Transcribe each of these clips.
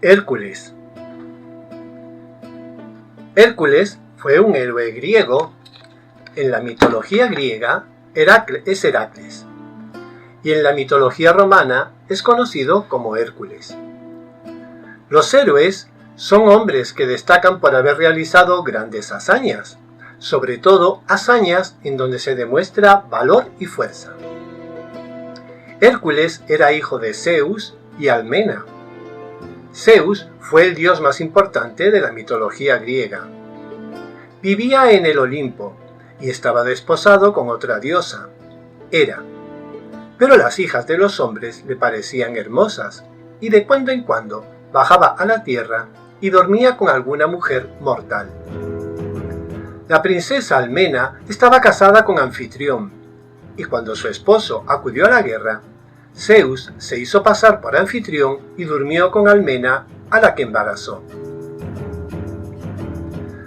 Hércules. Hércules fue un héroe griego. En la mitología griega es Heracles, y en la mitología romana es conocido como Hércules. Los héroes son hombres que destacan por haber realizado grandes hazañas, sobre todo hazañas en donde se demuestra valor y fuerza. Hércules era hijo de Zeus y Almena. Zeus fue el dios más importante de la mitología griega. Vivía en el Olimpo y estaba desposado con otra diosa, Hera. Pero las hijas de los hombres le parecían hermosas y de cuando en cuando bajaba a la tierra y dormía con alguna mujer mortal. La princesa Almena estaba casada con Anfitrión, y cuando su esposo acudió a la guerra, Zeus se hizo pasar por Anfitrión y durmió con Almena, a la que embarazó.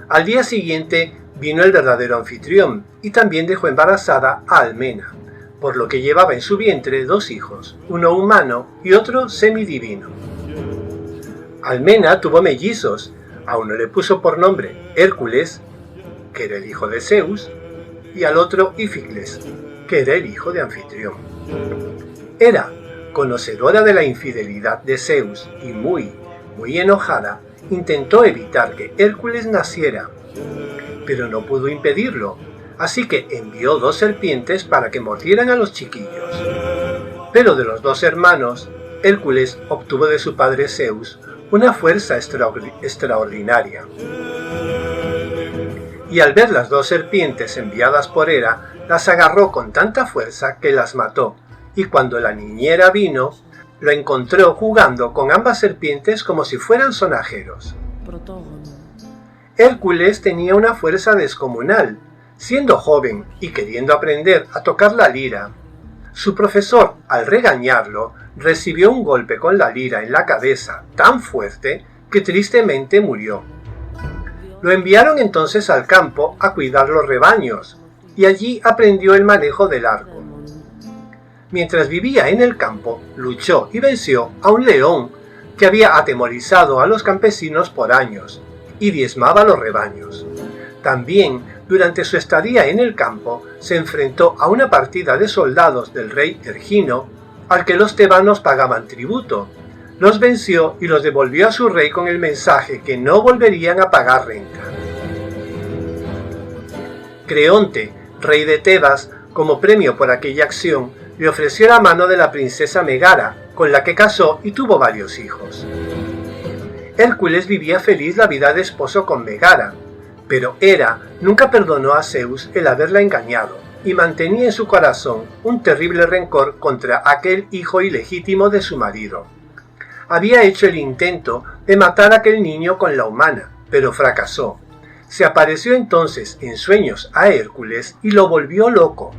Al día siguiente vino el verdadero Anfitrión y también dejó embarazada a Almena, por lo que llevaba en su vientre 2 hijos, uno humano y otro semidivino. Almena tuvo mellizos, a uno le puso por nombre Hércules, que era el hijo de Zeus, y al otro Íficles, que era el hijo de Anfitrión. Hera, conocedora de la infidelidad de Zeus y muy enojada, intentó evitar que Hércules naciera, pero no pudo impedirlo, así que envió 2 serpientes para que mordieran a los chiquillos. Pero de los 2 hermanos, Hércules obtuvo de su padre Zeus una fuerza extraordinaria. Y al ver las 2 serpientes enviadas por Hera, las agarró con tanta fuerza que las mató, y cuando la niñera vino, lo encontró jugando con ambas serpientes como si fueran sonajeros. Hércules tenía una fuerza descomunal, siendo joven y queriendo aprender a tocar la lira. Su profesor, al regañarlo, recibió un golpe con la lira en la cabeza tan fuerte que tristemente murió. Lo enviaron entonces al campo a cuidar los rebaños, y allí aprendió el manejo del arco. Mientras vivía en el campo, luchó y venció a un león que había atemorizado a los campesinos por años y diezmaba los rebaños. También, durante su estadía en el campo, se enfrentó a una partida de soldados del rey Ergino, al que los tebanos pagaban tributo. Los venció y los devolvió a su rey con el mensaje que no volverían a pagar renta. Creonte, rey de Tebas, como premio por aquella acción, le ofreció la mano de la princesa Megara, con la que casó y tuvo varios hijos. Hércules vivía feliz la vida de esposo con Megara, pero Hera nunca perdonó a Zeus el haberla engañado y mantenía en su corazón un terrible rencor contra aquel hijo ilegítimo de su marido. Había hecho el intento de matar a aquel niño con la humana, pero fracasó. Se apareció entonces en sueños a Hércules y lo volvió loco.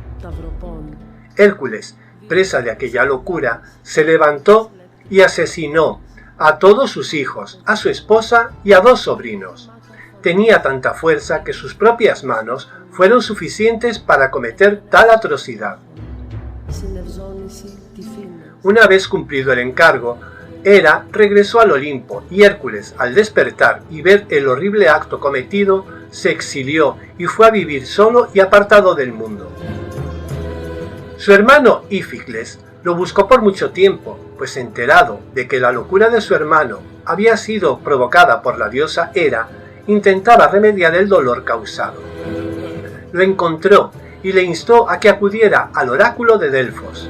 Hércules, presa de aquella locura, se levantó y asesinó a todos sus hijos, a su esposa y a 2 sobrinos. Tenía tanta fuerza que sus propias manos fueron suficientes para cometer tal atrocidad. Una vez cumplido el encargo, Hera regresó al Olimpo y Hércules, al despertar y ver el horrible acto cometido, se exilió y fue a vivir solo y apartado del mundo. Su hermano Íficles lo buscó por mucho tiempo, pues enterado de que la locura de su hermano había sido provocada por la diosa Hera, intentaba remediar el dolor causado. Lo encontró y le instó a que acudiera al oráculo de Delfos.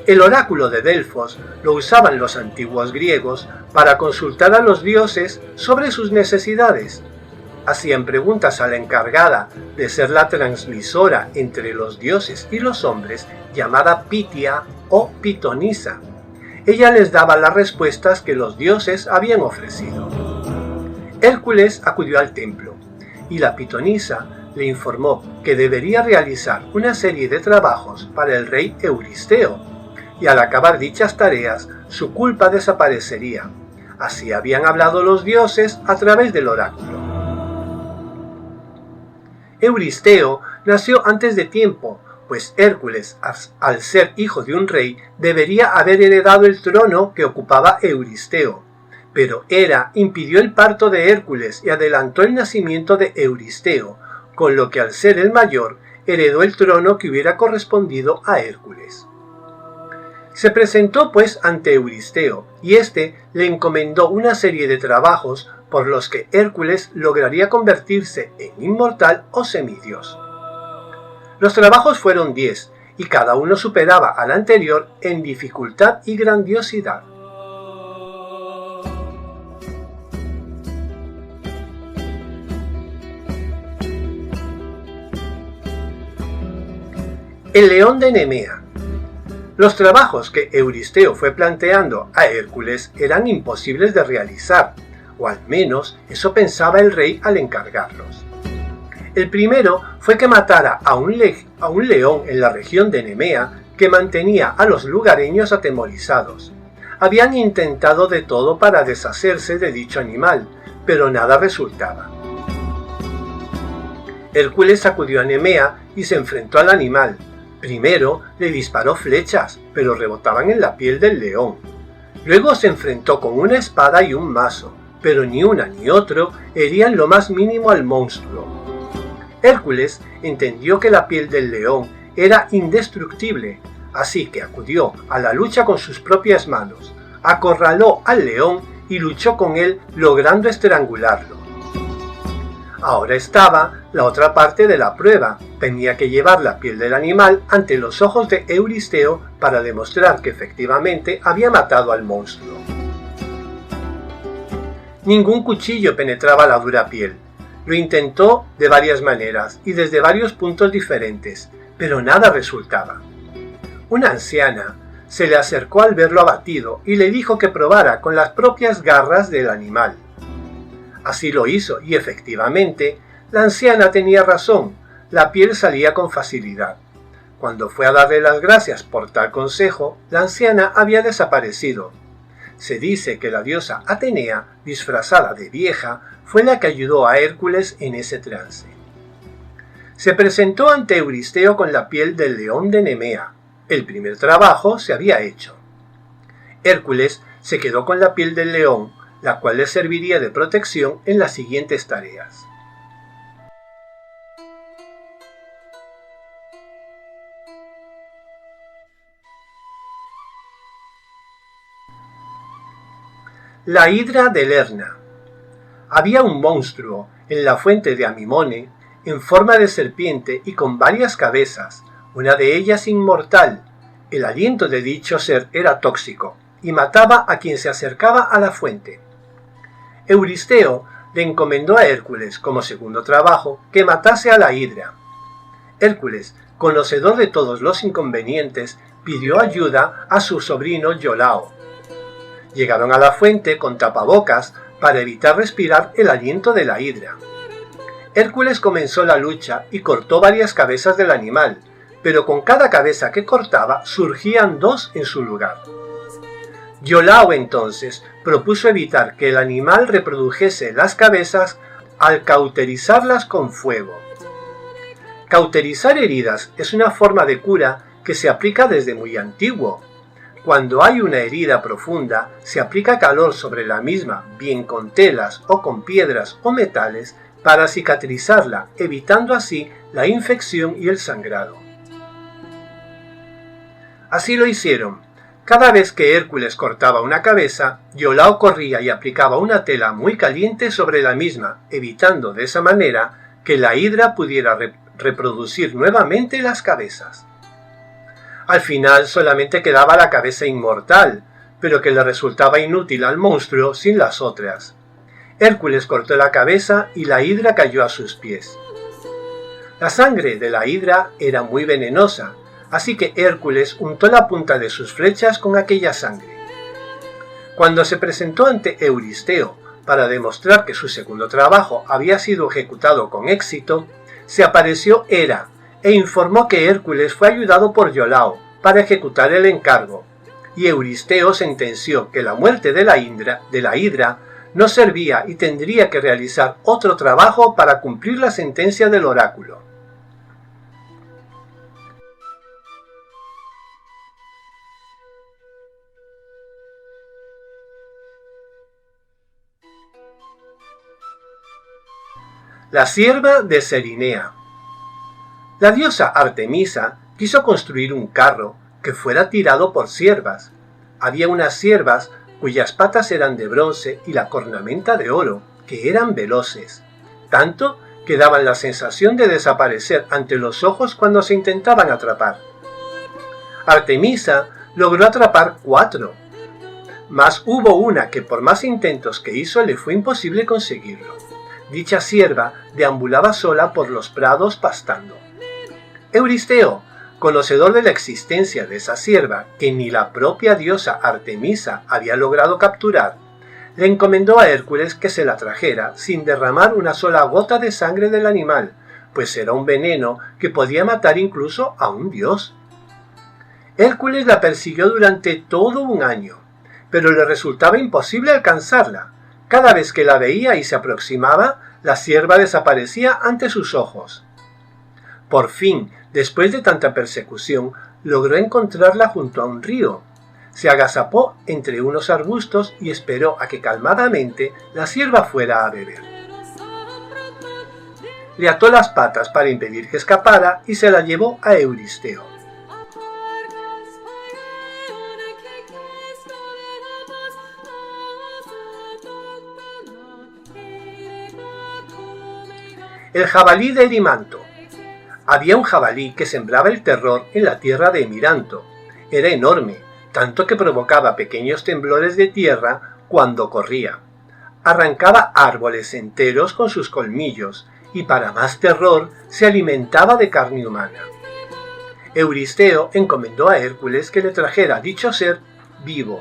El oráculo de Delfos lo usaban los antiguos griegos para consultar a los dioses sobre sus necesidades. Hacían preguntas a la encargada de ser la transmisora entre los dioses y los hombres, llamada Pitia o Pitonisa. Ella les daba las respuestas que los dioses habían ofrecido. Hércules acudió al templo, y la Pitonisa le informó que debería realizar una serie de trabajos para el rey Euristeo, y al acabar dichas tareas, su culpa desaparecería. Así habían hablado los dioses a través del oráculo. Euristeo nació antes de tiempo, pues Hércules, al ser hijo de un rey, debería haber heredado el trono que ocupaba Euristeo, Pero Hera impidió el parto de Hércules y adelantó el nacimiento de Euristeo, con lo que al ser el mayor, heredó el trono que hubiera correspondido a Hércules. Se presentó pues ante Euristeo, y éste le encomendó una serie de trabajos por los que Hércules lograría convertirse en inmortal o semidios. Los trabajos fueron 10, y cada uno superaba al anterior en dificultad y grandiosidad. El león de Nemea. Los trabajos que Euristeo fue planteando a Hércules eran imposibles de realizar, o al menos eso pensaba el rey al encargarlos. El primero fue que matara a un león en la región de Nemea que mantenía a los lugareños atemorizados. Habían intentado de todo para deshacerse de dicho animal, pero nada resultaba. Hércules acudió a Nemea y se enfrentó al animal. Primero le disparó flechas, pero rebotaban en la piel del león. Luego se enfrentó con una espada y un mazo, pero ni una ni otro herían lo más mínimo al monstruo. Hércules entendió que la piel del león era indestructible, así que acudió a la lucha con sus propias manos, acorraló al león y luchó con él logrando estrangularlo. Ahora estaba la otra parte de la prueba. Tenía que llevar la piel del animal ante los ojos de Euristeo para demostrar que efectivamente había matado al monstruo. Ningún cuchillo penetraba la dura piel. Lo intentó de varias maneras y desde varios puntos diferentes, pero nada resultaba. Una anciana se le acercó al verlo abatido y le dijo que probara con las propias garras del animal. Así lo hizo y efectivamente, la anciana tenía razón, la piel salía con facilidad. Cuando fue a darle las gracias por tal consejo, la anciana había desaparecido. Se dice que la diosa Atenea, disfrazada de vieja, fue la que ayudó a Hércules en ese trance. Se presentó ante Euristeo con la piel del león de Nemea. El primer trabajo se había hecho. Hércules se quedó con la piel del león, la cual le serviría de protección en las siguientes tareas. La hidra de Lerna. Había un monstruo en la fuente de Amimone, en forma de serpiente y con varias cabezas, una de ellas inmortal. El aliento de dicho ser era tóxico, y mataba a quien se acercaba a la fuente. Euristeo le encomendó a Hércules como segundo trabajo que matase a la hidra. Hércules, conocedor de todos los inconvenientes, pidió ayuda a su sobrino Iolao. Llegaron a la fuente con tapabocas para evitar respirar el aliento de la hidra. Hércules comenzó la lucha y cortó varias cabezas del animal, pero con cada cabeza que cortaba surgían 2 en su lugar. Iolao entonces propuso evitar que el animal reprodujese las cabezas al cauterizarlas con fuego. Cauterizar heridas es una forma de cura que se aplica desde muy antiguo. Cuando hay una herida profunda, se aplica calor sobre la misma, bien con telas o con piedras o metales, para cicatrizarla, evitando así la infección y el sangrado. Así lo hicieron. Cada vez que Hércules cortaba una cabeza, Iolao corría y aplicaba una tela muy caliente sobre la misma, evitando de esa manera que la hidra pudiera reproducir nuevamente las cabezas. Al final solamente quedaba la cabeza inmortal, pero que le resultaba inútil al monstruo sin las otras. Hércules cortó la cabeza y la hidra cayó a sus pies. La sangre de la hidra era muy venenosa, así que Hércules untó la punta de sus flechas con aquella sangre. Cuando se presentó ante Euristeo para demostrar que su segundo trabajo había sido ejecutado con éxito, se apareció Hera e informó que Hércules fue ayudado por Iolao para ejecutar el encargo, y Euristeo sentenció que la muerte de la hidra no servía y tendría que realizar otro trabajo para cumplir la sentencia del oráculo. La sierva de Cerinea. La diosa Artemisa quiso construir un carro que fuera tirado por siervas. Había unas siervas cuyas patas eran de bronce y la cornamenta de oro, que eran veloces, tanto que daban la sensación de desaparecer ante los ojos cuando se intentaban atrapar. Artemisa logró atrapar 4, mas hubo una que por más intentos que hizo le fue imposible conseguirlo. Dicha sierva deambulaba sola por los prados pastando. Euristeo, conocedor de la existencia de esa sierva que ni la propia diosa Artemisa había logrado capturar, le encomendó a Hércules que se la trajera sin derramar una sola gota de sangre del animal, pues era un veneno que podía matar incluso a un dios. Hércules la persiguió durante todo un año, pero le resultaba imposible alcanzarla. Cada vez que la veía y se aproximaba, la sierva desaparecía ante sus ojos. Por fin, después de tanta persecución, logró encontrarla junto a un río. Se agazapó entre unos arbustos y esperó a que calmadamente la sierva fuera a beber. Le ató las patas para impedir que escapara y se la llevó a Euristeo. El jabalí de Erimanto. Había un jabalí que sembraba el terror en la tierra de Emiranto. Era enorme, tanto que provocaba pequeños temblores de tierra cuando corría. Arrancaba árboles enteros con sus colmillos y para más terror se alimentaba de carne humana. Euristeo encomendó a Hércules que le trajera dicho ser vivo.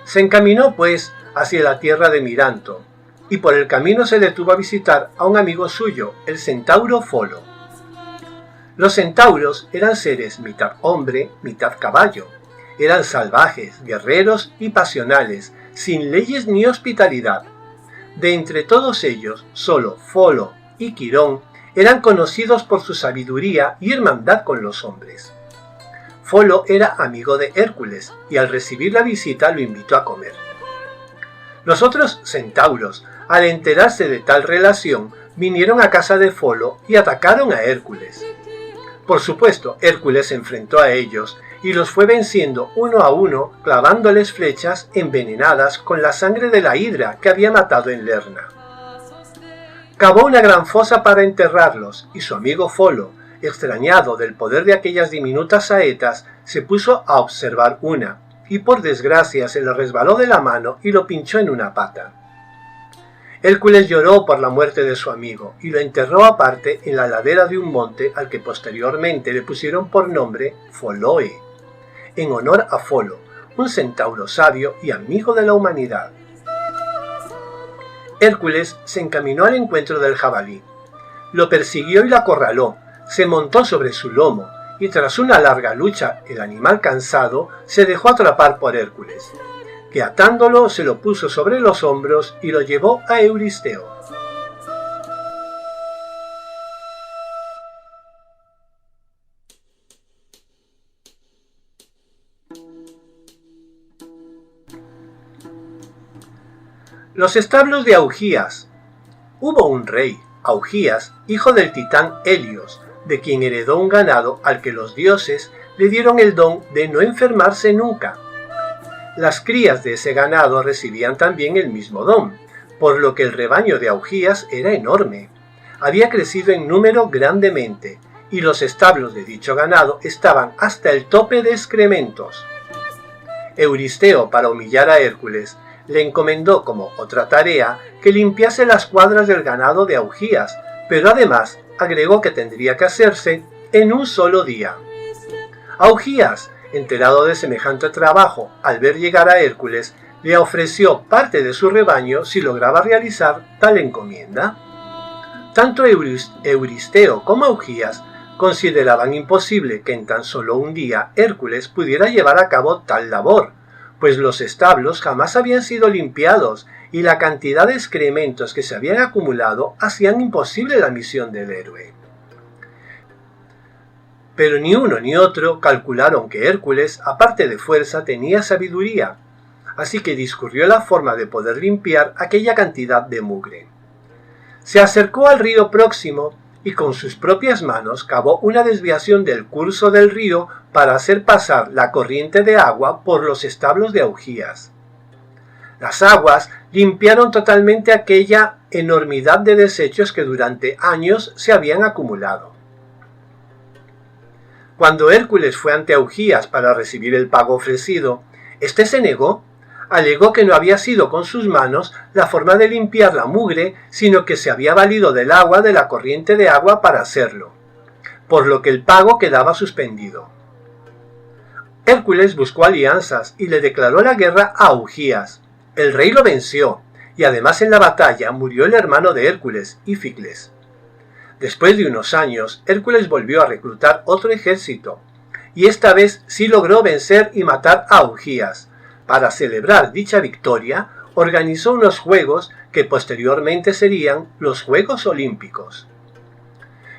Se encaminó pues hacia la tierra de Emiranto y por el camino se detuvo a visitar a un amigo suyo, el centauro Folo. Los centauros eran seres mitad hombre, mitad caballo. Eran salvajes, guerreros y pasionales, sin leyes ni hospitalidad. De entre todos ellos, solo Folo y Quirón eran conocidos por su sabiduría y hermandad con los hombres. Folo era amigo de Hércules y al recibir la visita lo invitó a comer. Los otros centauros, al enterarse de tal relación, vinieron a casa de Folo y atacaron a Hércules. Por supuesto, Hércules se enfrentó a ellos y los fue venciendo uno a uno, clavándoles flechas envenenadas con la sangre de la hidra que había matado en Lerna. Cavó una gran fosa para enterrarlos y su amigo Folo, extrañado del poder de aquellas diminutas saetas, se puso a observar una y por desgracia se le resbaló de la mano y lo pinchó en una pata. Hércules lloró por la muerte de su amigo y lo enterró aparte en la ladera de un monte al que posteriormente le pusieron por nombre Foloe, en honor a Folo, un centauro sabio y amigo de la humanidad. Hércules se encaminó al encuentro del jabalí. Lo persiguió y lo acorraló, se montó sobre su lomo y tras una larga lucha el animal cansado se dejó atrapar por Hércules, que atándolo se lo puso sobre los hombros y lo llevó a Euristeo. Los establos de Augías. Hubo un rey, Augías, hijo del titán Helios, de quien heredó un ganado al que los dioses le dieron el don de no enfermarse nunca. Las crías de ese ganado recibían también el mismo don, por lo que el rebaño de Augías era enorme. Había crecido en número grandemente, y los establos de dicho ganado estaban hasta el tope de excrementos. Euristeo, para humillar a Hércules, le encomendó como otra tarea que limpiase las cuadras del ganado de Augías, pero además agregó que tendría que hacerse en un solo día. Augías, enterado de semejante trabajo, al ver llegar a Hércules, le ofreció parte de su rebaño si lograba realizar tal encomienda. Tanto Euristeo como Augías consideraban imposible que en tan solo un día Hércules pudiera llevar a cabo tal labor, pues los establos jamás habían sido limpiados y la cantidad de excrementos que se habían acumulado hacían imposible la misión del héroe. Pero ni uno ni otro calcularon que Hércules, aparte de fuerza, tenía sabiduría, así que discurrió la forma de poder limpiar aquella cantidad de mugre. Se acercó al río próximo y con sus propias manos cavó una desviación del curso del río para hacer pasar la corriente de agua por los establos de Augías. Las aguas limpiaron totalmente aquella enormidad de desechos que durante años se habían acumulado. Cuando Hércules fue ante Augías para recibir el pago ofrecido, éste se negó. Alegó que no había sido con sus manos la forma de limpiar la mugre, sino que se había valido del agua de la corriente de agua para hacerlo, por lo que el pago quedaba suspendido. Hércules buscó alianzas y le declaró la guerra a Augías. El rey lo venció, y además en la batalla murió el hermano de Hércules, Íficles. Después de unos años, Hércules volvió a reclutar otro ejército, y esta vez sí logró vencer y matar a Augías. Para celebrar dicha victoria, organizó unos juegos que posteriormente serían los Juegos Olímpicos.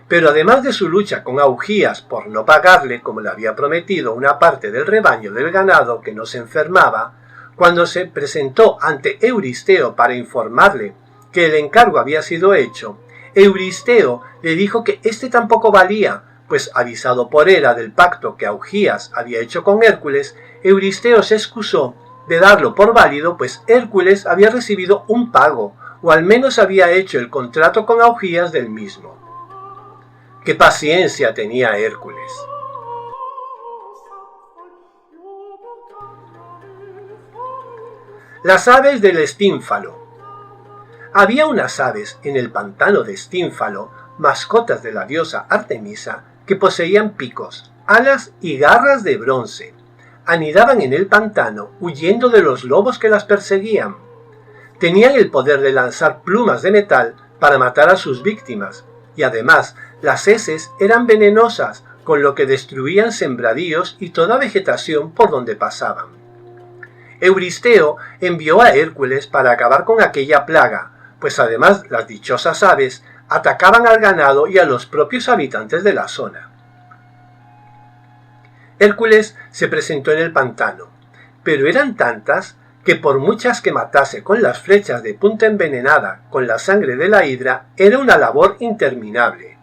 Pero además de su lucha con Augías por no pagarle, como le había prometido, una parte del rebaño del ganado que no se enfermaba, cuando se presentó ante Euristeo para informarle que el encargo había sido hecho, Euristeo le dijo que éste tampoco valía, pues avisado por Hera del pacto que Augías había hecho con Hércules, Euristeo se excusó de darlo por válido, pues Hércules había recibido un pago, o al menos había hecho el contrato con Augías del mismo. ¡Qué paciencia tenía Hércules! Las aves del Estínfalo. Había unas aves en el pantano de Estínfalo, mascotas de la diosa Artemisa, que poseían picos, alas y garras de bronce. Anidaban en el pantano, huyendo de los lobos que las perseguían. Tenían el poder de lanzar plumas de metal para matar a sus víctimas, y además las heces eran venenosas, con lo que destruían sembradíos y toda vegetación por donde pasaban. Euristeo envió a Hércules para acabar con aquella plaga, pues además las dichosas aves atacaban al ganado y a los propios habitantes de la zona. Hércules se presentó en el pantano, pero eran tantas que por muchas que matase con las flechas de punta envenenada con la sangre de la hidra, era una labor interminable.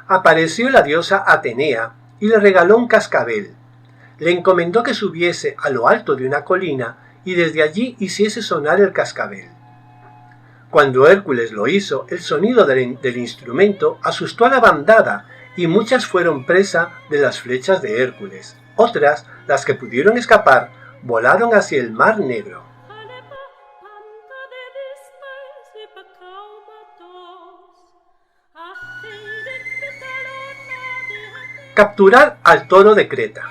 Apareció la diosa Atenea y le regaló un cascabel. Le encomendó que subiese a lo alto de una colina y desde allí hiciese sonar el cascabel. Cuando Hércules lo hizo, el sonido del instrumento asustó a la bandada y muchas fueron presa de las flechas de Hércules. Otras, las que pudieron escapar, volaron hacia el Mar Negro. Capturar al toro de Creta.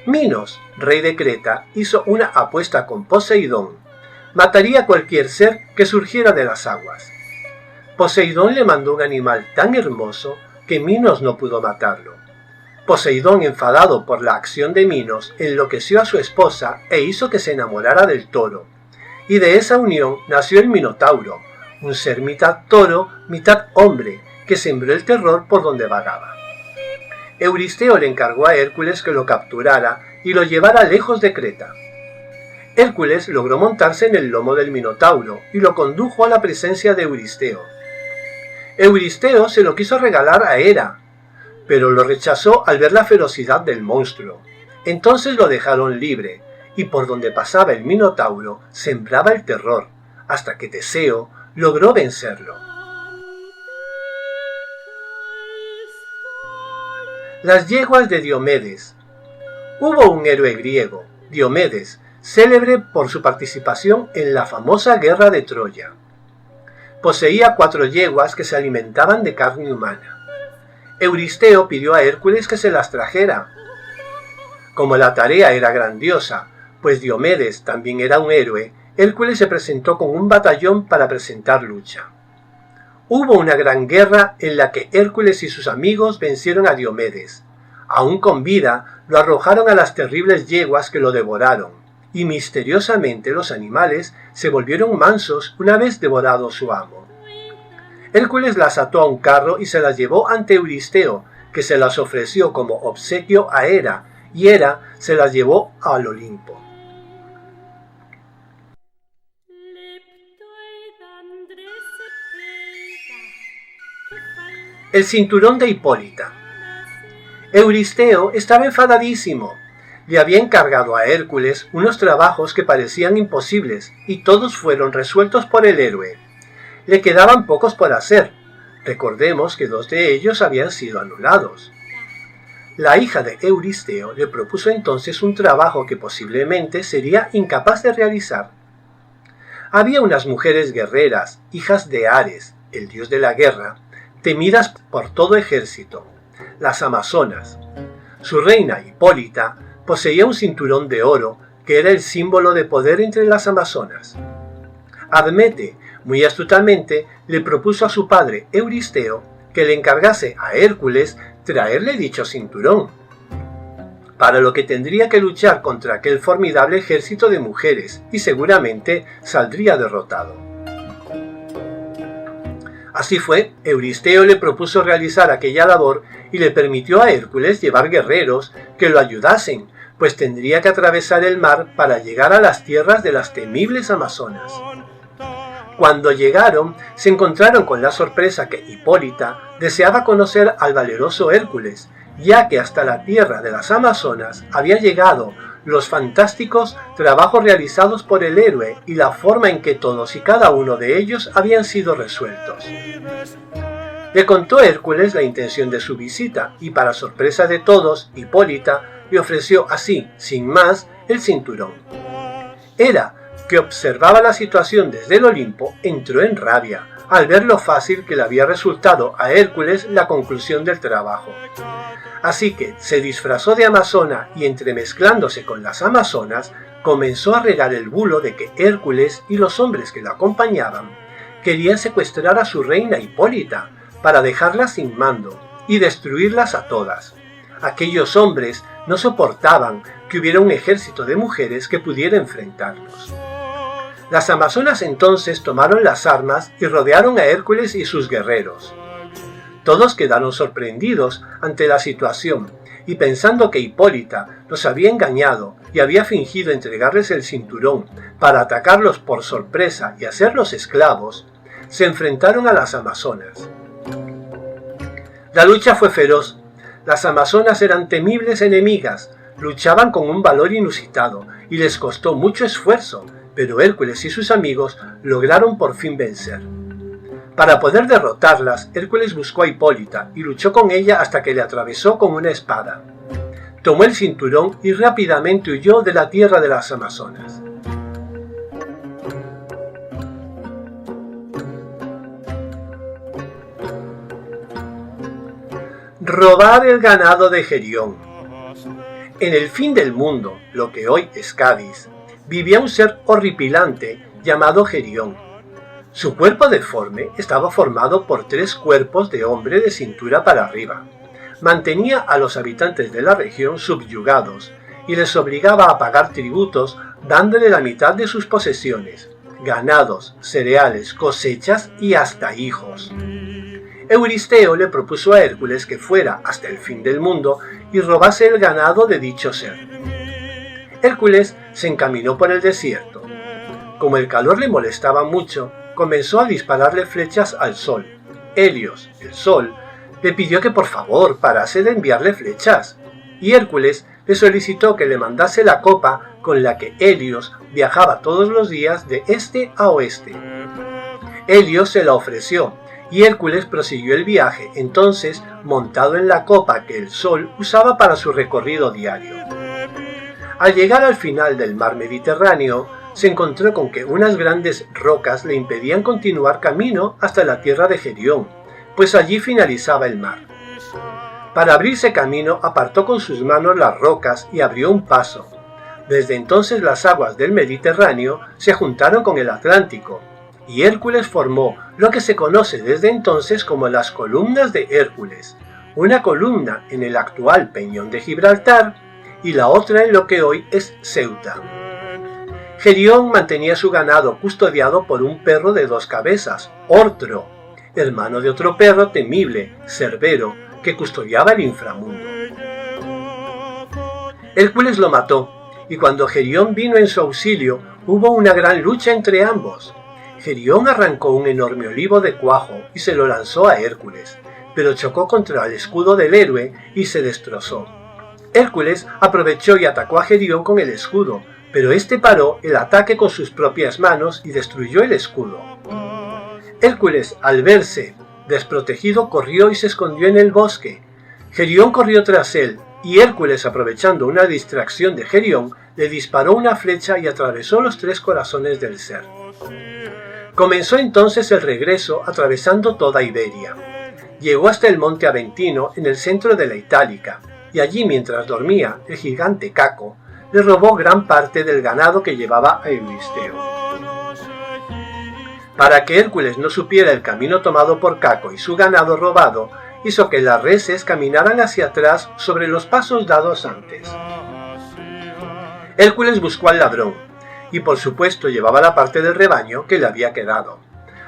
Minos, rey de Creta, hizo una apuesta con Poseidón. Mataría a cualquier ser que surgiera de las aguas. Poseidón le mandó un animal tan hermoso que Minos no pudo matarlo. Poseidón, enfadado por la acción de Minos, enloqueció a su esposa e hizo que se enamorara del toro. Y de esa unión nació el Minotauro, un ser mitad toro, mitad hombre, que sembró el terror por donde vagaba. Euristeo le encargó a Hércules que lo capturara y lo llevara lejos de Creta. Hércules logró montarse en el lomo del Minotauro y lo condujo a la presencia de Euristeo. Euristeo se lo quiso regalar a Hera, pero lo rechazó al ver la ferocidad del monstruo. Entonces lo dejaron libre, y por donde pasaba el Minotauro sembraba el terror, hasta que Teseo logró vencerlo. Las yeguas de Diomedes. Hubo un héroe griego, Diomedes, célebre por su participación en la famosa guerra de Troya. Poseía 4 yeguas que se alimentaban de carne humana. Euristeo pidió a Hércules que se las trajera. Como la tarea era grandiosa, pues Diomedes también era un héroe, Hércules se presentó con un batallón para presentar lucha. Hubo una gran guerra en la que Hércules y sus amigos vencieron a Diomedes. Aún con vida, lo arrojaron a las terribles yeguas que lo devoraron, y misteriosamente los animales se volvieron mansos una vez devorado su amo. Hércules las ató a un carro y se las llevó ante Euristeo, que se las ofreció como obsequio a Hera, y Hera se las llevó al Olimpo. El cinturón de Hipólita. Euristeo estaba enfadadísimo. Le había encargado a Hércules unos trabajos que parecían imposibles y todos fueron resueltos por el héroe. Le quedaban pocos por hacer. Recordemos que 2 de ellos habían sido anulados. La hija de Euristeo le propuso entonces un trabajo que posiblemente sería incapaz de realizar. Había unas mujeres guerreras, hijas de Ares, el dios de la guerra, temidas por todo ejército, las Amazonas. Su reina, Hipólita, poseía un cinturón de oro que era el símbolo de poder entre las Amazonas. Admete, muy astutamente, le propuso a su padre, Euristeo, que le encargase a Hércules traerle dicho cinturón, para lo que tendría que luchar contra aquel formidable ejército de mujeres y seguramente saldría derrotado. Así fue, Euristeo le propuso realizar aquella labor y le permitió a Hércules llevar guerreros que lo ayudasen, pues tendría que atravesar el mar para llegar a las tierras de las temibles Amazonas. Cuando llegaron, se encontraron con la sorpresa que Hipólita deseaba conocer al valeroso Hércules, ya que hasta la tierra de las Amazonas había llegado los fantásticos trabajos realizados por el héroe y la forma en que todos y cada uno de ellos habían sido resueltos. Le contó Hércules la intención de su visita y, para sorpresa de todos, Hipólita le ofreció así, sin más, el cinturón. Hera, que observaba la situación desde el Olimpo, entró en rabia al ver lo fácil que le había resultado a Hércules la conclusión del trabajo. Así que se disfrazó de amazona y, entremezclándose con las amazonas, comenzó a regar el bulo de que Hércules y los hombres que lo acompañaban querían secuestrar a su reina Hipólita para dejarla sin mando y destruirlas a todas. Aquellos hombres no soportaban que hubiera un ejército de mujeres que pudiera enfrentarlos. Las amazonas entonces tomaron las armas y rodearon a Hércules y sus guerreros. Todos quedaron sorprendidos ante la situación y, pensando que Hipólita los había engañado y había fingido entregarles el cinturón para atacarlos por sorpresa y hacerlos esclavos, se enfrentaron a las amazonas. La lucha fue feroz. Las amazonas eran temibles enemigas, luchaban con un valor inusitado y les costó mucho esfuerzo, pero Hércules y sus amigos lograron por fin vencer. Para poder derrotarlas, Hércules buscó a Hipólita y luchó con ella hasta que le atravesó con una espada. Tomó el cinturón y rápidamente huyó de la tierra de las Amazonas. Robar el ganado de Gerión. En el fin del mundo, lo que hoy es Cádiz, vivía un ser horripilante llamado Gerión. Su cuerpo deforme estaba formado por 3 cuerpos de hombre de cintura para arriba. Mantenía a los habitantes de la región subyugados y les obligaba a pagar tributos dándole la mitad de sus posesiones, ganados, cereales, cosechas y hasta hijos. Euristeo le propuso a Hércules que fuera hasta el fin del mundo y robase el ganado de dicho ser. Hércules se encaminó por el desierto. Como el calor le molestaba mucho, comenzó a dispararle flechas al sol. Helios, el sol, le pidió que por favor parase de enviarle flechas, y Hércules le solicitó que le mandase la copa con la que Helios viajaba todos los días de este a oeste. Helios se la ofreció, y Hércules prosiguió el viaje, entonces montado en la copa que el sol usaba para su recorrido diario. Al llegar al final del mar Mediterráneo, se encontró con que unas grandes rocas le impedían continuar camino hasta la tierra de Gerión, pues allí finalizaba el mar. Para abrirse camino, apartó con sus manos las rocas y abrió un paso. Desde entonces las aguas del Mediterráneo se juntaron con el Atlántico, y Hércules formó lo que se conoce desde entonces como las columnas de Hércules, una columna en el actual Peñón de Gibraltar y la otra en lo que hoy es Ceuta. Gerión mantenía su ganado custodiado por un perro de 2 cabezas, Ortro, hermano de otro perro temible, Cerbero, que custodiaba el inframundo. Hércules lo mató, y cuando Gerión vino en su auxilio, hubo una gran lucha entre ambos. Gerión arrancó un enorme olivo de cuajo y se lo lanzó a Hércules, pero chocó contra el escudo del héroe y se destrozó. Hércules aprovechó y atacó a Gerión con el escudo, pero este paró el ataque con sus propias manos y destruyó el escudo. Hércules, al verse desprotegido, corrió y se escondió en el bosque. Gerión corrió tras él, y Hércules, aprovechando una distracción de Gerión, le disparó una flecha y atravesó los 3 corazones del ser. Comenzó entonces el regreso atravesando toda Iberia. Llegó hasta el monte Aventino en el centro de la Itálica, y allí, mientras dormía, el gigante Caco le robó gran parte del ganado que llevaba a Euristeo. Para que Hércules no supiera el camino tomado por Caco y su ganado robado, hizo que las reses caminaran hacia atrás sobre los pasos dados antes. Hércules buscó al ladrón, y por supuesto llevaba la parte del rebaño que le había quedado.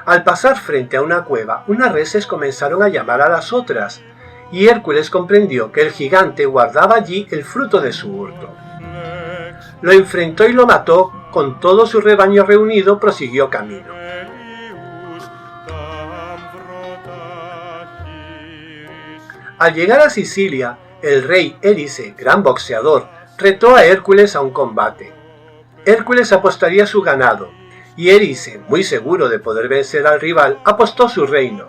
Al pasar frente a una cueva, unas reses comenzaron a llamar a las otras, y Hércules comprendió que el gigante guardaba allí el fruto de su hurto. Lo enfrentó y lo mató, con todo su rebaño reunido prosiguió camino. Al llegar a Sicilia, el rey Erice, gran boxeador, retó a Hércules a un combate. Hércules apostaría su ganado, y Erice, muy seguro de poder vencer al rival, apostó su reino.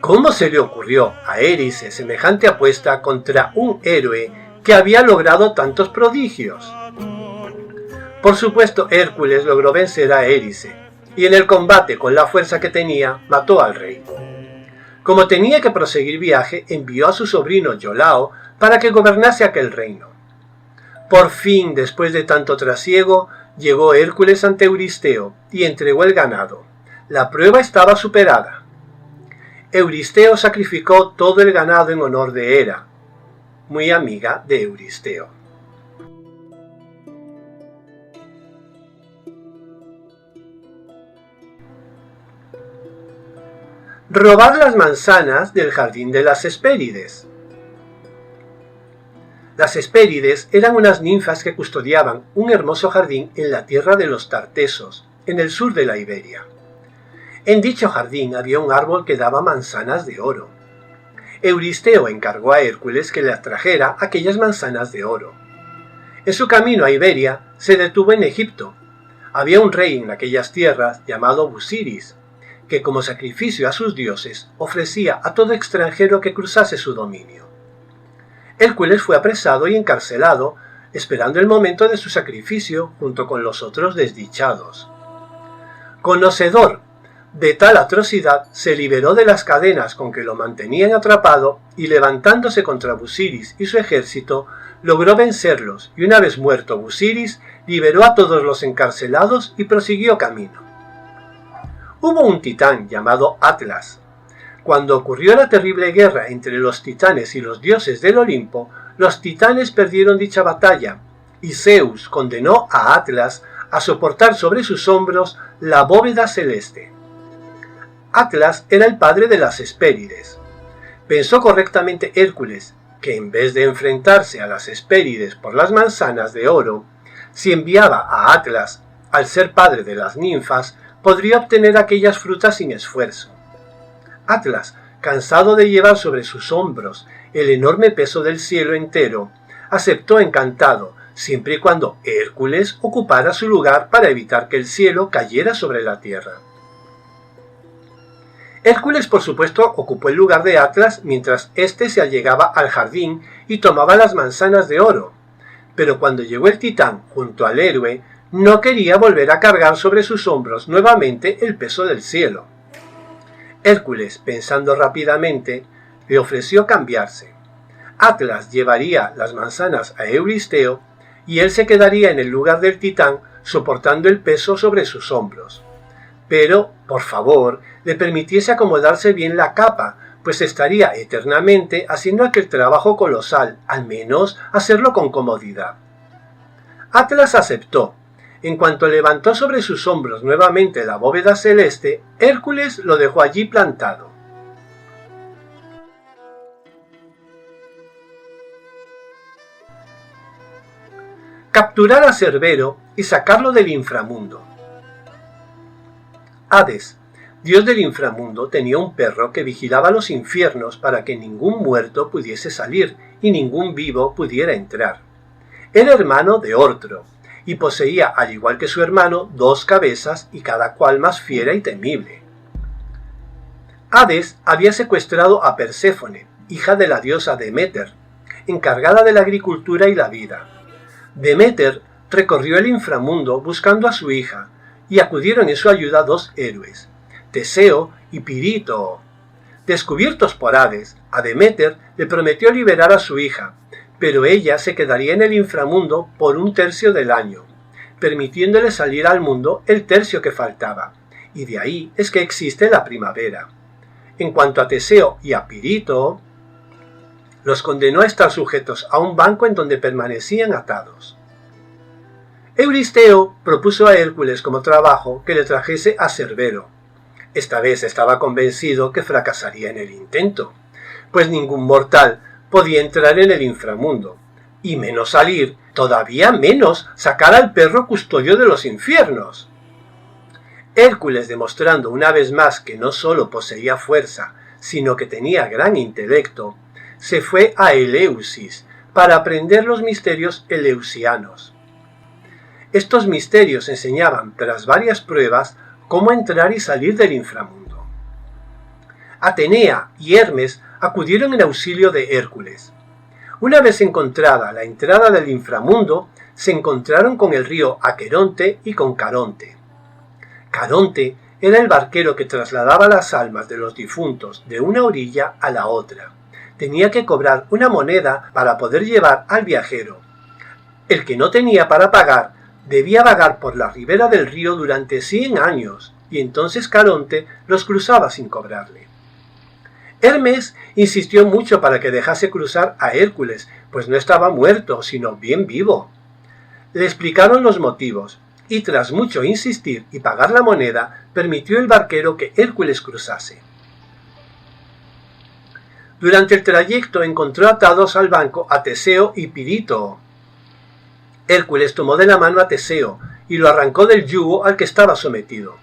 ¿Cómo se le ocurrió a Erice semejante apuesta contra un héroe que había logrado tantos prodigios? Por supuesto, Hércules logró vencer a Erice, y en el combate, con la fuerza que tenía, mató al rey. Como tenía que proseguir viaje, envió a su sobrino Iolao para que gobernase aquel reino. Por fin, después de tanto trasiego, llegó Hércules ante Euristeo y entregó el ganado. La prueba estaba superada. Euristeo sacrificó todo el ganado en honor de Hera, muy amiga de Euristeo. Robar las manzanas del jardín de las Hespérides. Las Hespérides eran unas ninfas que custodiaban un hermoso jardín en la tierra de los Tartesos, en el sur de la Iberia. En dicho jardín había un árbol que daba manzanas de oro. Euristeo encargó a Hércules que le trajera aquellas manzanas de oro. En su camino a Iberia se detuvo en Egipto. Había un rey en aquellas tierras llamado Busiris, que como sacrificio a sus dioses ofrecía a todo extranjero que cruzase su dominio. Hércules fue apresado y encarcelado, esperando el momento de su sacrificio junto con los otros desdichados. Conocedor de tal atrocidad, se liberó de las cadenas con que lo mantenían atrapado y, levantándose contra Busiris y su ejército, logró vencerlos, y una vez muerto Busiris, liberó a todos los encarcelados y prosiguió camino. Hubo un titán llamado Atlas. Cuando ocurrió la terrible guerra entre los titanes y los dioses del Olimpo, los titanes perdieron dicha batalla, y Zeus condenó a Atlas a soportar sobre sus hombros la bóveda celeste. Atlas era el padre de las Hespérides. Pensó correctamente Hércules que en vez de enfrentarse a las Hespérides por las manzanas de oro, si enviaba a Atlas, al ser padre de las ninfas, podría obtener aquellas frutas sin esfuerzo. Atlas, cansado de llevar sobre sus hombros el enorme peso del cielo entero, aceptó encantado, siempre y cuando Hércules ocupara su lugar para evitar que el cielo cayera sobre la tierra. Hércules, por supuesto, ocupó el lugar de Atlas mientras éste se allegaba al jardín y tomaba las manzanas de oro, pero cuando llegó el titán junto al héroe, no quería volver a cargar sobre sus hombros nuevamente el peso del cielo. Hércules, pensando rápidamente, le ofreció cambiarse. Atlas llevaría las manzanas a Euristeo y él se quedaría en el lugar del titán soportando el peso sobre sus hombros. Pero, por favor, le permitiese acomodarse bien la capa, pues estaría eternamente haciendo aquel trabajo colosal, al menos hacerlo con comodidad. Atlas aceptó. En cuanto levantó sobre sus hombros nuevamente la bóveda celeste, Hércules lo dejó allí plantado. Capturar a Cerbero y sacarlo del inframundo. Hades, Dios del inframundo, tenía un perro que vigilaba los infiernos para que ningún muerto pudiese salir y ningún vivo pudiera entrar. Era hermano de Ortro, y poseía, al igual que su hermano, 2 cabezas y cada cual más fiera y temible. Hades había secuestrado a Perséfone, hija de la diosa Deméter, encargada de la agricultura y la vida. Deméter recorrió el inframundo buscando a su hija, y acudieron en su ayuda 2 héroes, Teseo y Pirítoo. Descubiertos por Hades, a Deméter le prometió liberar a su hija, pero ella se quedaría en el inframundo por 1/3 del año, permitiéndole salir al mundo el tercio que faltaba, y de ahí es que existe la primavera. En cuanto a Teseo y a Pirítoo, los condenó a estar sujetos a un banco en donde permanecían atados. Euristeo propuso a Hércules como trabajo que le trajese a Cerbero. Esta vez estaba convencido que fracasaría en el intento, pues ningún mortal podía entrar en el inframundo, y menos salir, todavía menos sacar al perro custodio de los infiernos. Hércules, demostrando una vez más que no solo poseía fuerza, sino que tenía gran intelecto, se fue a Eleusis para aprender los misterios eleusianos. Estos misterios enseñaban, tras varias pruebas, cómo entrar y salir del inframundo. Atenea y Hermes acudieron en auxilio de Hércules. Una vez encontrada la entrada del inframundo, se encontraron con el río Aqueronte y con Caronte. Caronte era el barquero que trasladaba las almas de los difuntos de una orilla a la otra. Tenía que cobrar una moneda para poder llevar al viajero. El que no tenía para pagar debía vagar por la ribera del río durante 100 años, y entonces Caronte los cruzaba sin cobrarle. Hermes insistió mucho para que dejase cruzar a Hércules, pues no estaba muerto, sino bien vivo. Le explicaron los motivos, y tras mucho insistir y pagar la moneda, permitió el barquero que Hércules cruzase. Durante el trayecto encontró atados al banco a Teseo y Pirítoo. Hércules tomó de la mano a Teseo y lo arrancó del yugo al que estaba sometido.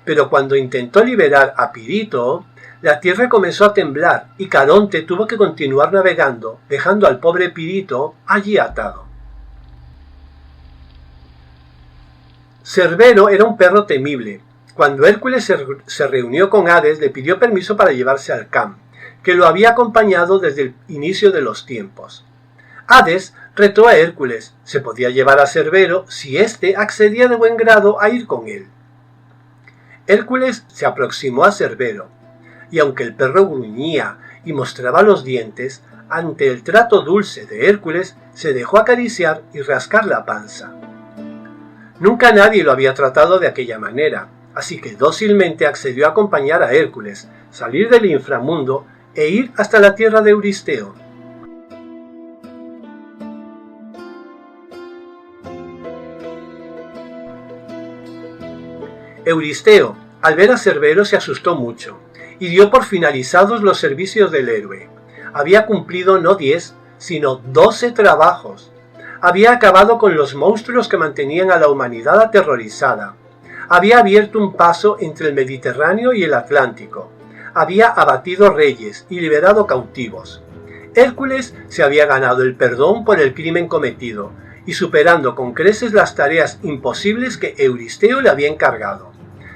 Pero cuando intentó liberar a Pirítoo, la tierra comenzó a temblar y Caronte tuvo que continuar navegando, dejando al pobre Pirítoo allí atado. Cerbero era un perro temible. Cuando Hércules se reunió con Hades, le pidió permiso para llevarse al Cam, que lo había acompañado desde el inicio de los tiempos. Hades retó a Hércules, se podía llevar a Cerbero si éste accedía de buen grado a ir con él. Hércules se aproximó a Cerbero, y aunque el perro gruñía y mostraba los dientes, ante el trato dulce de Hércules se dejó acariciar y rascar la panza. Nunca nadie lo había tratado de aquella manera, así que dócilmente accedió a acompañar a Hércules, salir del inframundo e ir hasta la tierra de Euristeo. Euristeo, al ver a Cerbero, se asustó mucho y dio por finalizados los servicios del héroe. Había cumplido no 10, sino 12 trabajos. Había acabado con los monstruos que mantenían a la humanidad aterrorizada. Había abierto un paso entre el Mediterráneo y el Atlántico. Había abatido reyes y liberado cautivos. Hércules se había ganado el perdón por el crimen cometido y superando con creces las tareas imposibles que Euristeo le había encargado.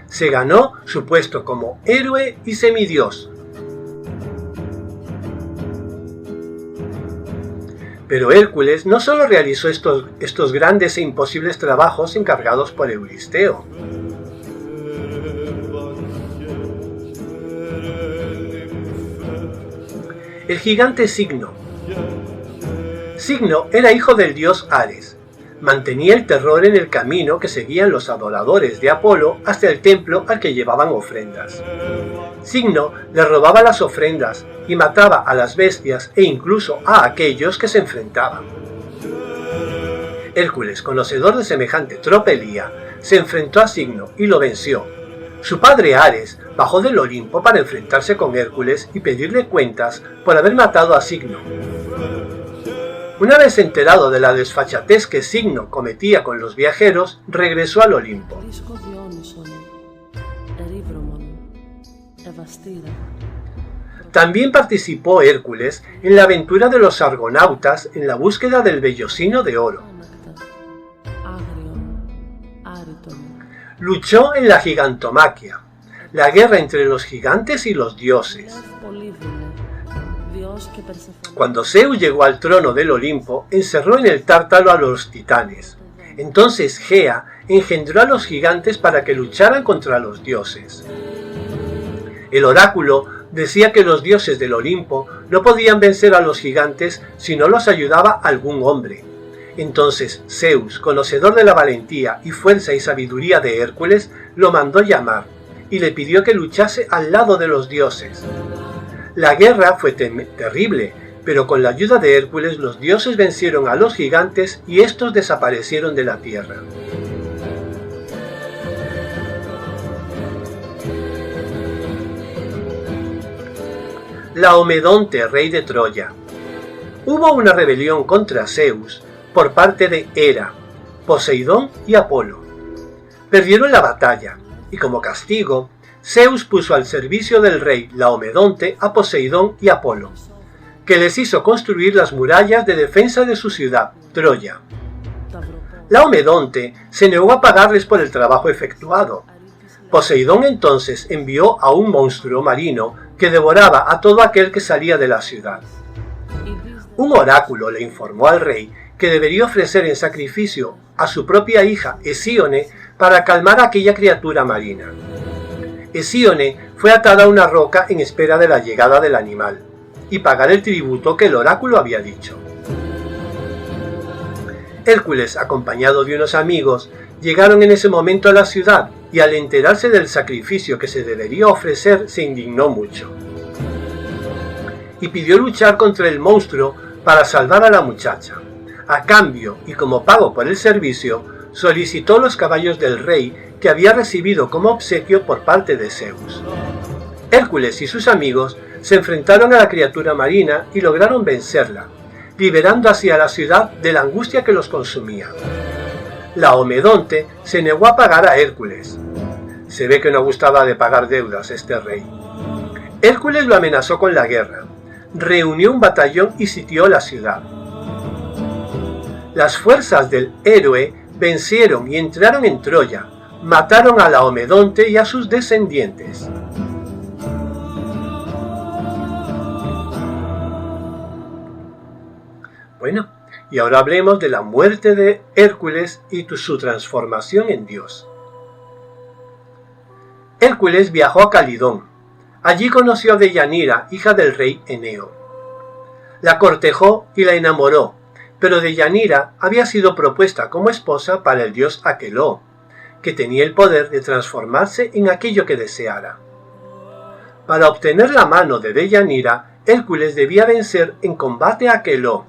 Se ganó su puesto como héroe y semidios. Pero Hércules no solo realizó estos grandes e imposibles trabajos encargados por Euristeo. El gigante Cigno. Cigno era hijo del dios Ares. Mantenía el terror en el camino que seguían los adoradores de Apolo hasta el templo al que llevaban ofrendas. Cigno le robaba las ofrendas y mataba a las bestias e incluso a aquellos que se enfrentaban. Hércules, conocedor de semejante tropelía, se enfrentó a Cigno y lo venció. Su padre Ares bajó del Olimpo para enfrentarse con Hércules y pedirle cuentas por haber matado a Cigno. Una vez enterado de la desfachatez que Cigno cometía con los viajeros, regresó al Olimpo. También participó Hércules en la aventura de los argonautas en la búsqueda del vellocino de oro. Luchó en la gigantomaquia, la guerra entre los gigantes y los dioses. Cuando Zeus llegó al trono del Olimpo, encerró en el Tártaro a los titanes. Entonces Gea engendró a los gigantes para que lucharan contra los dioses. El oráculo decía que los dioses del Olimpo no podían vencer a los gigantes si no los ayudaba algún hombre. Entonces Zeus, conocedor de la valentía y fuerza y sabiduría de Hércules, lo mandó llamar y le pidió que luchase al lado de los dioses. La guerra fue terrible, pero con la ayuda de Hércules los dioses vencieron a los gigantes y estos desaparecieron de la tierra. Laomedonte, rey de Troya. Hubo una rebelión contra Zeus por parte de Hera, Poseidón y Apolo. Perdieron la batalla, y como castigo, Zeus puso al servicio del rey Laomedonte a Poseidón y Apolo, que les hizo construir las murallas de defensa de su ciudad, Troya. Laomedonte se negó a pagarles por el trabajo efectuado. Poseidón entonces envió a un monstruo marino que devoraba a todo aquel que salía de la ciudad. Un oráculo le informó al rey que debería ofrecer en sacrificio a su propia hija Hesíone para calmar a aquella criatura marina. Hesíone fue atada a una roca en espera de la llegada del animal y pagar el tributo que el oráculo había dicho. Hércules, acompañado de unos amigos, llegaron en ese momento a la ciudad y al enterarse del sacrificio que se debería ofrecer se indignó mucho y pidió luchar contra el monstruo para salvar a la muchacha. A cambio, y como pago por el servicio, solicitó los caballos del rey que había recibido como obsequio por parte de Zeus. Hércules y sus amigos se enfrentaron a la criatura marina y lograron vencerla, liberando así a la ciudad de la angustia que los consumía. Laomedonte se negó a pagar a Hércules. Se ve que no gustaba de pagar deudas este rey. Hércules lo amenazó con la guerra, reunió un batallón y sitió la ciudad. Las fuerzas del héroe vencieron y entraron en Troya, mataron a Laomedonte y a sus descendientes. Bueno, y ahora hablemos de la muerte de Hércules y su transformación en Dios. Hércules viajó a Calidón. Allí conoció a Deyanira, hija del rey Eneo. La cortejó y la enamoró, pero Deyanira había sido propuesta como esposa para el dios Aqueloo, que tenía el poder de transformarse en aquello que deseara. Para obtener la mano de Deyanira, Hércules debía vencer en combate a Aqueloo.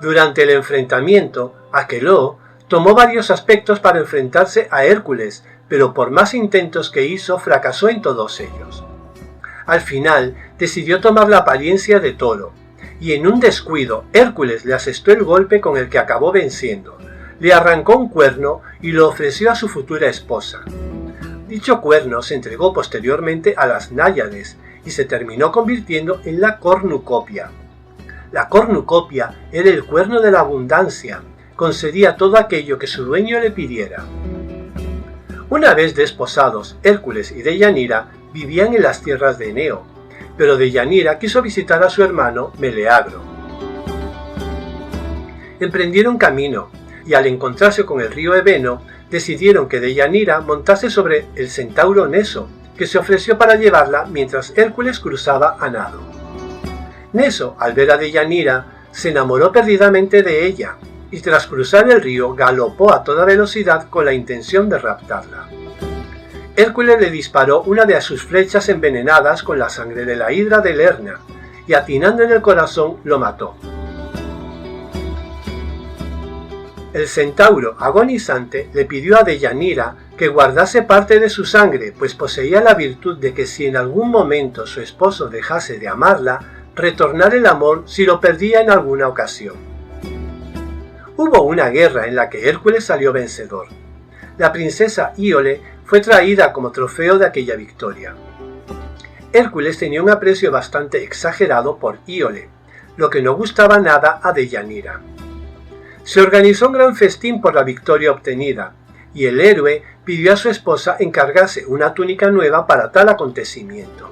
Durante el enfrentamiento, Aqueloo tomó varios aspectos para enfrentarse a Hércules, pero por más intentos que hizo, fracasó en todos ellos. Al final, decidió tomar la apariencia de toro, y en un descuido, Hércules le asestó el golpe con el que acabó venciendo. Le arrancó un cuerno y lo ofreció a su futura esposa. Dicho cuerno se entregó posteriormente a las náyades y se terminó convirtiendo en la cornucopia. La cornucopia era el cuerno de la abundancia, concedía todo aquello que su dueño le pidiera. Una vez desposados, Hércules y Deyanira vivían en las tierras de Eneo, pero Deyanira quiso visitar a su hermano Meleagro. Emprendieron camino, y al encontrarse con el río Ebeno, decidieron que Deyanira montase sobre el centauro Neso, que se ofreció para llevarla mientras Hércules cruzaba a nado. Neso, al ver a Deyanira, se enamoró perdidamente de ella, y tras cruzar el río galopó a toda velocidad con la intención de raptarla. Hércules le disparó una de sus flechas envenenadas con la sangre de la hidra de Lerna, y atinando en el corazón lo mató. El centauro, agonizante, le pidió a Deyanira que guardase parte de su sangre, pues poseía la virtud de que si en algún momento su esposo dejase de amarla, retornar el amor si lo perdía en alguna ocasión. Hubo una guerra en la que Hércules salió vencedor. La princesa Íole fue traída como trofeo de aquella victoria. Hércules tenía un aprecio bastante exagerado por Íole, lo que no gustaba nada a Deyanira. Se organizó un gran festín por la victoria obtenida, y el héroe pidió a su esposa encargarse una túnica nueva para tal acontecimiento.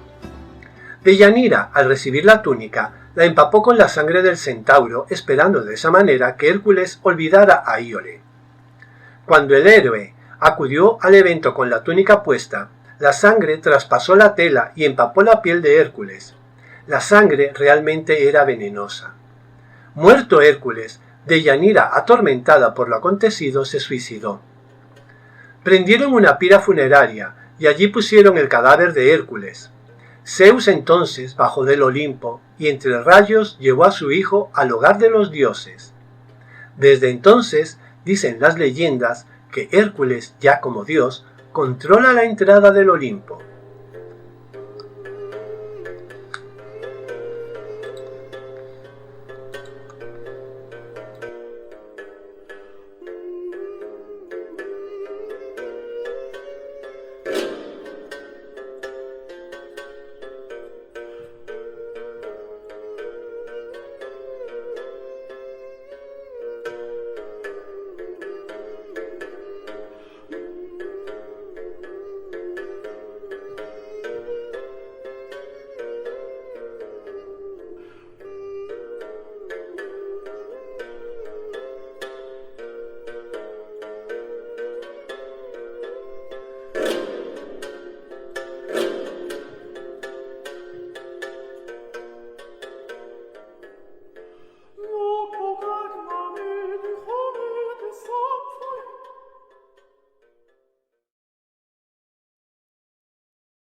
Deyanira, al recibir la túnica, la empapó con la sangre del centauro, esperando de esa manera que Hércules olvidara a Íole. Cuando el héroe acudió al evento con la túnica puesta, la sangre traspasó la tela y empapó la piel de Hércules. La sangre realmente era venenosa. Muerto Hércules, Deyanira, atormentada por lo acontecido, se suicidó. Prendieron una pira funeraria y allí pusieron el cadáver de Hércules. Zeus entonces bajó del Olimpo y entre rayos llevó a su hijo al hogar de los dioses. Desde entonces, dicen las leyendas, que Hércules, ya como dios, controla la entrada del Olimpo.